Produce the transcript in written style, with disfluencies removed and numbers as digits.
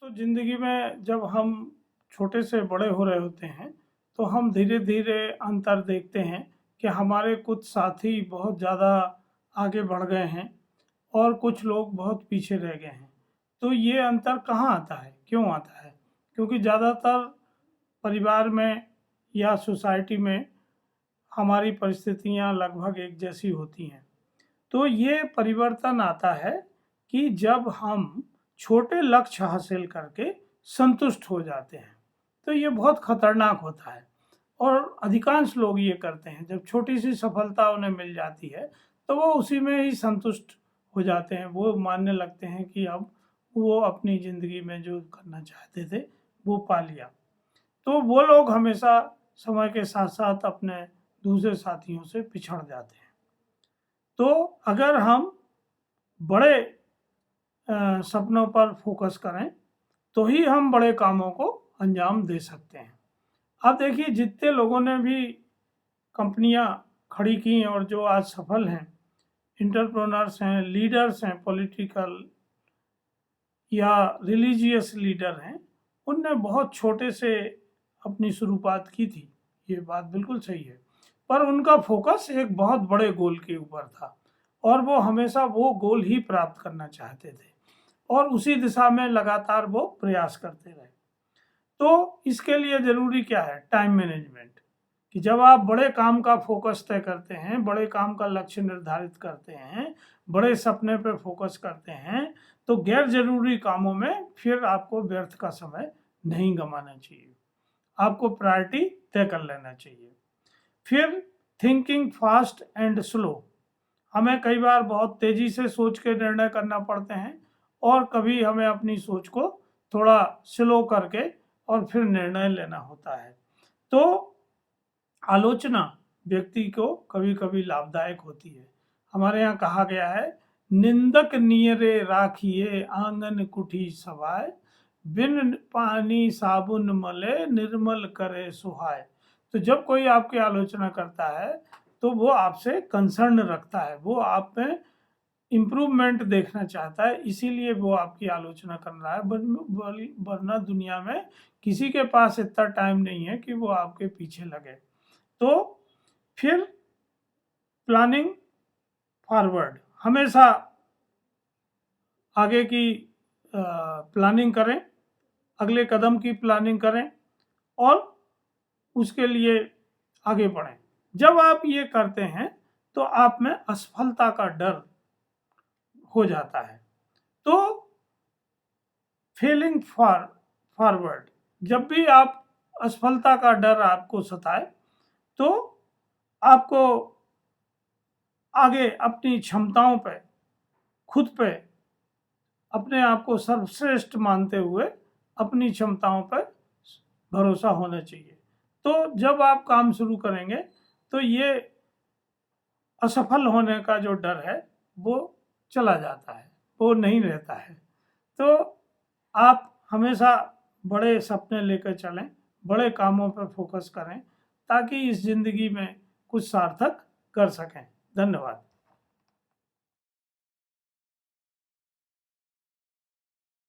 तो ज़िंदगी में जब हम छोटे से बड़े हो रहे होते हैं, तो हम धीरे-धीरे अंतर देखते हैं कि हमारे कुछ साथी बहुत ज़्यादा आगे बढ़ गए हैं और कुछ लोग बहुत पीछे रह गए हैं। तो ये अंतर कहाँ आता है? क्यों आता है? क्योंकि ज़्यादातर परिवार में या सोसाइटी में हमारी परिस्थितियाँ लगभग एक जैसी होती हैं। तो ये परिवर्तन आता है कि जब हम छोटे लक्ष्य हासिल करके संतुष्ट हो जाते हैं, तो ये बहुत खतरनाक होता है और अधिकांश लोग ये करते हैं। जब छोटी सी सफलता उन्हें मिल जाती है, तो वो उसी में ही संतुष्ट हो जाते हैं। वो मानने लगते हैं कि अब वो अपनी ज़िंदगी में जो करना चाहते थे, वो पा लिया। तो वो लोग हमेशा समय के साथ-साथ अपने दूसरे साथियों से पिछड़ जाते हैं। तो अगर हम बड़े सपनों पर फोकस करें, तो ही हम बड़े कामों को अंजाम दे सकते हैं। अब देखिए, जितने लोगों ने भी कंपनियां खड़ी की और जो आज सफल हैं, एंटरप्रेन्योर्स हैं, लीडर्स हैं, पॉलिटिकल या रिलीजियस लीडर हैं, उनने बहुत छोटे से अपनी शुरुआत की थी। ये बात बिल्कुल सही है, पर उनका फोकस एक बहुत बड़े गोल के ऊपर था और वो हमेशा वो गोल ही प्राप्त करना चाहते थे और उसी दिशा में लगातार वो प्रयास करते रहे। तो इसके लिए ज़रूरी क्या है? Time management. कि जब आप बड़े काम का फोकस तय करते हैं, बड़े काम का लक्ष्य निर्धारित करते हैं, बड़े सपने पे फोकस करते हैं, तो गैर जरूरी कामों में फिर आपको व्यर्थ का समय नहीं गंवाना चाहिए। आपको प्रायोरिटी तय कर लेना चाहिए। फिर थिंकिंग फास्ट एंड स्लो। हमें कई बार बहुत तेजी से सोच के निर्णय करना पड़ते हैं और कभी हमें अपनी सोच को थोड़ा स्लो करके और फिर निर्णय लेना होता है। तो आलोचना व्यक्ति को कभी कभी लाभदायक होती है। हमारे यहाँ कहा गया है, निंदक नियरे राखिए आंगन कुठी सवाय, बिन पानी साबुन मले निर्मल करे सुहाय। तो जब कोई आपकी आलोचना करता है तो वो आपसे कंसर्न रखता है, वो आप में इम्प्रूवमेंट देखना चाहता है, इसीलिए वो आपकी आलोचना कर रहा है। वरना दुनिया में किसी के पास इतना टाइम नहीं है कि वो आपके पीछे लगे। तो फिर प्लानिंग फॉरवर्ड, हमेशा आगे की प्लानिंग करें, अगले कदम की प्लानिंग करें और उसके लिए आगे बढ़ें। जब आप ये करते हैं तो आप में असफलता का डर हो जाता है। तो फेलिंग फॉरवर्ड, जब भी आप असफलता का डर आपको सताए तो आपको आगे अपनी क्षमताओं पे, खुद पे, अपने आप को सर्वश्रेष्ठ मानते हुए अपनी क्षमताओं पर भरोसा होना चाहिए। तो जब आप काम शुरू करेंगे तो ये असफल होने का जो डर है वो चला जाता है, वो नहीं रहता है। तो आप हमेशा बड़े सपने लेकर चलें, बड़े कामों पर फोकस करें ताकि इस जिंदगी में कुछ सार्थक कर सकें। धन्यवाद।